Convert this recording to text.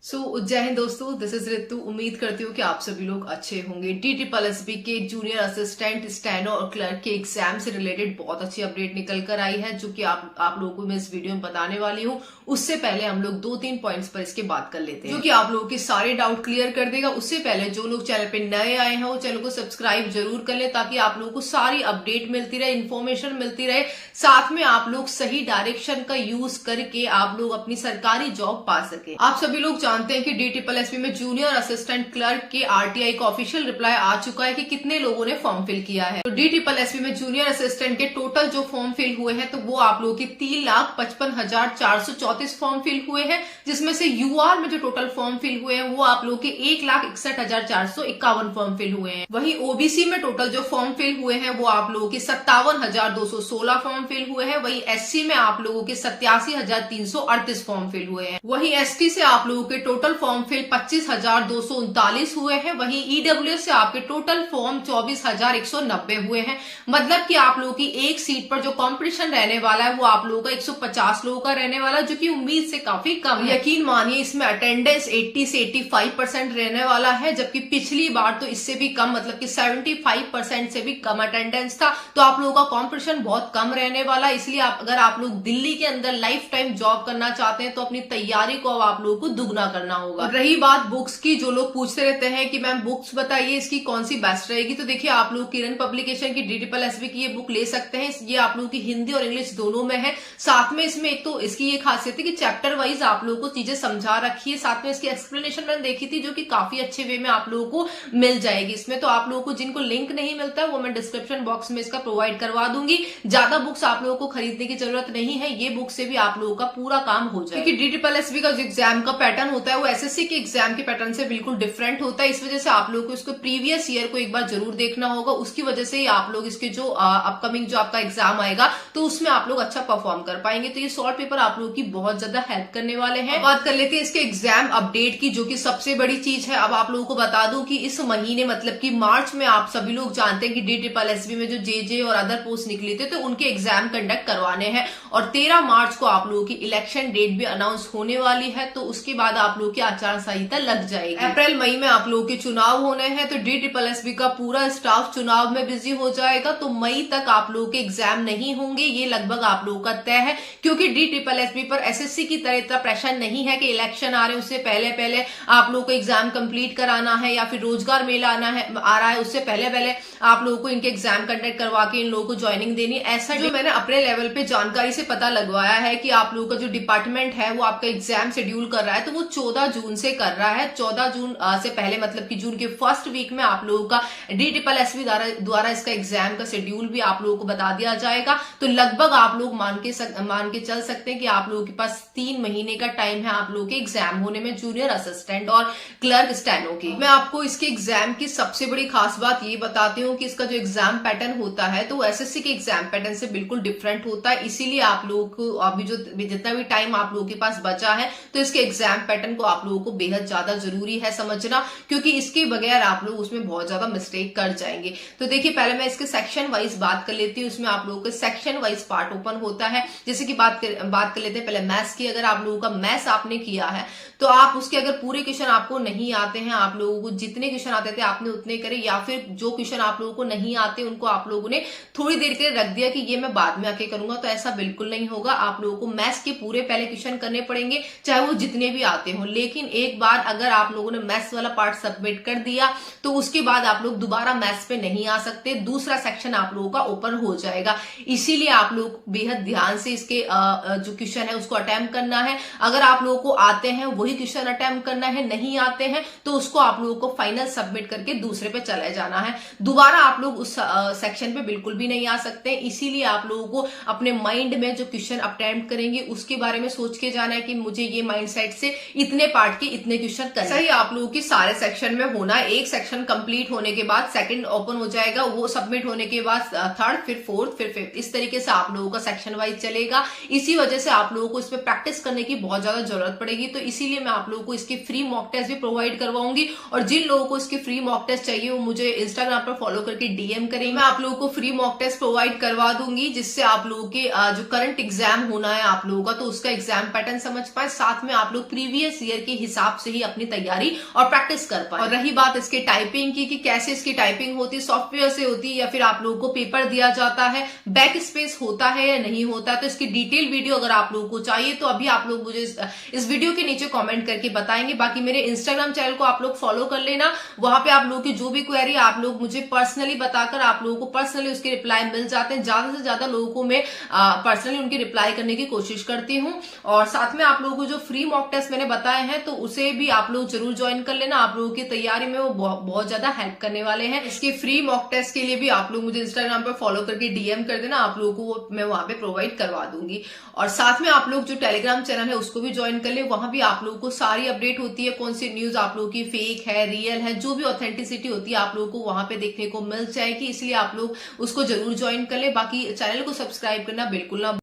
जय हिंद दोस्तों, this is Ritu. उम्मीद करती हूँ कि आप सभी लोग अच्छे होंगे। DSSB के जूनियर असिस्टेंट, स्टेनो और क्लर्क के एग्जाम से रिलेटेड बहुत अच्छी अपडेट निकल कर आई है, जो कि आप लोगों को मैं इस वीडियो में बताने वाली हूँ। उससे पहले हम लोग 2-3 पॉइंट्स पर इसके बात कर लेते हैं, जो कि आप लोगों के सारे डाउट क्लियर कर देगा। उससे पहले जो लोग चैनल पे नए आए हैं वो चैनल को सब्सक्राइब जरूर कर ले, ताकि आप लोगों को सारी अपडेट मिलती रहे, इन्फॉर्मेशन मिलती रहे। साथ में आप लोग सही डायरेक्शन का यूज करके आप लोग अपनी सरकारी जॉब पा सके। आप सभी लोग जानते हैं कि DSSB में जूनियर असिस्टेंट क्लर्क के RTI का ऑफिशियल रिप्लाई आ चुका है कि कितने लोगों ने फॉर्म फिल किया है। तो DSSB में जूनियर असिस्टेंट के टोटल जो फॉर्म फिल हुए हैं, तो वो आप लोगों के 3,55,434 फॉर्म फिल हुए हैं, जिसमें से UR में जो टोटल फॉर्म फिल हुए हैं वो आप लोगों के 1,61,451 फॉर्म फिल हुए हैं। वहीं OBC में टोटल जो फॉर्म फिल हुए हैं वो आप लोगों के 57,216 फॉर्म फिल हुए हैं। वहीं SC में आप लोगों के 87,338 फॉर्म फिल हुए हैं। वहीं ST से आप लोगों के टोटल फॉर्म फिल 25,239 हुए हैं। वहीं EWS से आपके टोटल फॉर्म 24,190 हुए हैं। मतलब कि आप लोगों की एक सीट पर जो कंपटीशन रहने वाला है वो आप लोगों का 150 लोगों का रहने वाला है, जो कि उम्मीद से काफी कम है। यकीन मानिए इसमें अटेंडेंस 80 से 85% रहने वाला है, जबकि पिछली बार तो इससे भी कम, मतलब कि 75% से भी कम अटेंडेंस था। तो आप लोगों का कंपटीशन बहुत कम रहने वाला है। इसलिए अगर आप लोग दिल्ली के अंदर लाइफ टाइम जॉब करना चाहते हैं तो अपनी तैयारी को अब आप लोगों को दुगना करना होगा। और रही बात बुक्स की, जो लोग पूछते रहते हैं कि मैम बुक्स बताइए इसकी कौन सी बेस्ट रहेगी, तो देखिए आप लोग किरण पब्लिकेशन की DSSB की ये बुक ले सकते हैं। ये आप लोगों की हिंदी और इंग्लिश दोनों में है। साथ में इसमें एक तो इसकी ये खासियत है कि चैप्टर वाइज आप लोगों को चीजें समझा रखी है। साथ में इसकी एक्सप्लेनेशन मैंने देखी थी, जो कि काफी अच्छे वे में आप लोगों को मिल जाएगी इसमें। तो आप लोगों को जिनको लिंक नहीं मिलता है वो मैं डिस्क्रिप्शन बॉक्स में इसका प्रोवाइड करवा दूंगी। ज्यादा बुक्स आप लोगों को खरीदने की जरूरत नहीं है, ये बुक से भी आप लोगों का पूरा काम हो जाएगा। क्योंकि DSSB का जो एग्जाम का पैटर्न होता है वो SSC के एग्जाम के पैटर्न से बिल्कुल डिफरेंट होता है। इस वजह से आप लोगों को इसको प्रीवियस ईयर को एक बार जरूर देखना होगा। उसकी वजह से ही आप लोग इसके जो अपकमिंग जो आपका एग्जाम आएगा तो उसमें आप लोग अच्छा परफॉर्म कर पाएंगे। तो ये शॉर्ट पेपर आप लोगों की बहुत ज्यादा हेल्प करने वाले हैं। बात कर लेते हैं इसके एग्जाम अपडेट की, जो कि सबसे बड़ी चीज है। अब आप लोगों को बता दूं कि इस महीने मतलब कि मार्च में आप सभी लोग जानते हैं कि DSSB में जो JJ और अदर पोस्ट निकली थे तो उनके एग्जाम कंडक्ट करवाने हैं। और 13 मार्च को आप लोगों की इलेक्शन डेट भी अनाउंस होने वाली है। तो उसके बाद आप लोगों की आचार संहिता लग जाएगी। अप्रैल मई में आप लोगों के चुनाव होने हैं, तो DSSB का पूरा स्टाफ चुनाव में बिजी हो जाएगा। तो मई तक आप लोगों के एग्जाम नहीं होंगे, ये लगभग आप लोगों का तय है। क्योंकि DSSB पर SSC की तरह इतना प्रेशर नहीं है कि इलेक्शन आ रहे हैं उससे पहले पहले आप लोगों को एग्जाम कंप्लीट कराना है, या फिर रोजगार मेला आ रहा है उससे पहले पहले आप लोगों को इनके एग्जाम कंडक्ट करवा के इन लोगों को ज्वाइनिंग देनी। ऐसा जो मैंने अपने लेवल पे जानकारी से पता लगवाया है कि आप लोगों का जो डिपार्टमेंट है वो आपका एग्जाम शेड्यूल कर रहा है, तो वो 14 जून से कर रहा है। 14 जून से पहले मतलब कि जून के फर्स्ट वीक में आप लोगों का DSSB द्वारा इसका एग्जाम का शेड्यूल भी आप लोगों को बता दिया जाएगा। तो लगभग आप लोग मान के चल सकते हैं कि आप लोगों के पास 3 महीने का टाइम है आप लोगों के एग्जाम होने में, जूनियर असिस्टेंट और क्लर्क स्टेनो की। मैं आपको इसके एग्जाम की सबसे बड़ी खास बात ये बताती हूँ कि इसका जो एग्जाम पैटर्न होता है तो SSC के एग्जाम पैटर्न से बिल्कुल डिफरेंट होता है। इसीलिए आप लोगों को अभी जो जितना भी टाइम आप लोगों के पास बचा है तो इसके एग्जाम पैटर्न को आप लोगों को बेहद ज्यादा जरूरी है समझना, क्योंकि इसके बगैर आप लोग उसमें बहुत ज्यादा मिस्टेक कर जाएंगे। तो देखिए पहले मैं इसके सेक्शन वाइज बात कर लेती हूँ। उसमें आप लोगों का सेक्शन वाइज पार्ट ओपन होता है। जैसे कि बात कर लेते हैं पहले मैथ्स की। अगर आप लोगों का मैथ्स आपने किया है तो आप उसके अगर पूरे क्वेश्चन आपको नहीं आते हैं, आप लोगों को जितने क्वेश्चन आते थे आपने उतने करे, या फिर जो क्वेश्चन आप लोगों को नहीं आते उनको आप लोगों ने थोड़ी देर के लिए रख दिया कि ये मैं बाद में आके करूंगा, तो ऐसा बिल्कुल नहीं होगा। आप लोगों को मैथ्स के पूरे पहले क्वेश्चन करने पड़ेंगे, चाहे वो जितने भी आते हो। लेकिन एक बार अगर आप लोगों ने मैथ्स वाला पार्ट सबमिट कर दिया तो उसके बाद आप लोग दोबारा मैथ्स पे नहीं आ सकते, दूसरा सेक्शन आप लोगों का ओपन हो जाएगा। इसीलिए आप लोग बेहद ध्यान से इसके जो क्वेश्चन है उसको अटेम्प्ट करना है। अगर आप लोगों को आते हैं वही क्वेश्चन अटेम्प्ट करना है, नहीं आते हैं तो उसको आप लोगों को फाइनल सबमिट करके दूसरे पे चले जाना है। दोबारा आप लोग उस सेक्शन पे बिल्कुल भी नहीं आ सकते। इसीलिए आप लोगों को अपने माइंड में जो क्वेश्चन अटेम्प्ट करेंगे उसके बारे में सोच के जाना है कि मुझे ये माइंडसेट से इतने पार्ट के इतने क्वेश्चन करने। सही आप लोगों की सारे सेक्शन में होना है। एक सेक्शन कंप्लीट होने के बाद सेकंड ओपन हो जाएगा, वो सबमिट होने के बाद थर्ड, फिर फोर्थ, फिर फिफ्थ, इस तरीके से आप लोगों का सेक्शन वाइज चलेगा। इसी वजह से आप लोगों को इस पे प्रैक्टिस करने की बहुत ज्यादा जरूरत पड़ेगी। तो इसीलिए मैं आप लोगों को इसके फ्री मॉक टेस्ट भी प्रोवाइड करवाऊंगी। और जिन लोगों को इसके फ्री मॉक टेस्ट चाहिए वो मुझे इंस्टाग्राम पर फॉलो करके DM करेंगे। मैं आप लोगों को फ्री मॉक टेस्ट प्रोवाइड करवा दूंगी, जिससे आप लोगों के जो करंट एग्जाम होना है आप लोगों का तो उसका एग्जाम पैटर्न समझ पाए। साथ में आप लोग प्रीवियस प्रीवियस ईयर के हिसाब से ही अपनी तैयारी और प्रैक्टिस कर पाए। और रही बात इसके टाइपिंग की कि कैसे इसकी टाइपिंग होती है, सॉफ्टवेयर से होती है या फिर आप लोगों को पेपर दिया जाता है, बैक स्पेस होता है या नहीं होता, तो इसकी डिटेल वीडियो अगर आप लोगों को चाहिए तो अभी आप लोग मुझे इस वीडियो के नीचे कमेंट करके बताएंगे। बाकी मेरे इंस्टाग्राम चैनल को आप लोग फॉलो कर लेना, वहां पे आप लोगों की जो भी क्वेरी आप लोग मुझे पर्सनली बताकर आप लोगों को पर्सनली उसके रिप्लाई मिल जाते हैं। ज्यादा से ज्यादा लोगों को मैं पर्सनली उनकी रिप्लाई करने की कोशिश करती हूँ। और साथ में आप लोगों को जो फ्री मॉक टेस्ट मैंने बताए हैं तो उसे भी आप लोग जरूर ज्वाइन कर लेना, आप लोगों की तैयारी में वो बहुत ज्यादा हेल्प करने वाले हैं। इसके फ्री मॉक टेस्ट के लिए भी आप लोग मुझे इंस्टाग्राम पर फॉलो करके डीएम कर देना, आप लोगों को मैं वहां पे प्रोवाइड करवा दूंगी। और साथ में आप लोग जो टेलीग्राम चैनल है उसको भी ज्वाइन कर ले, वहां भी आप लोगों को सारी अपडेट होती है, कौन सी न्यूज आप लोगों की फेक है, रियल है, जो भी ऑथेंटिसिटी होती है आप लोगों को वहां पे देखने को मिल जाएगी, इसलिए आप लोग उसको जरूर ज्वाइन कर ले। बाकी चैनल को सब्सक्राइब करना बिल्कुल ना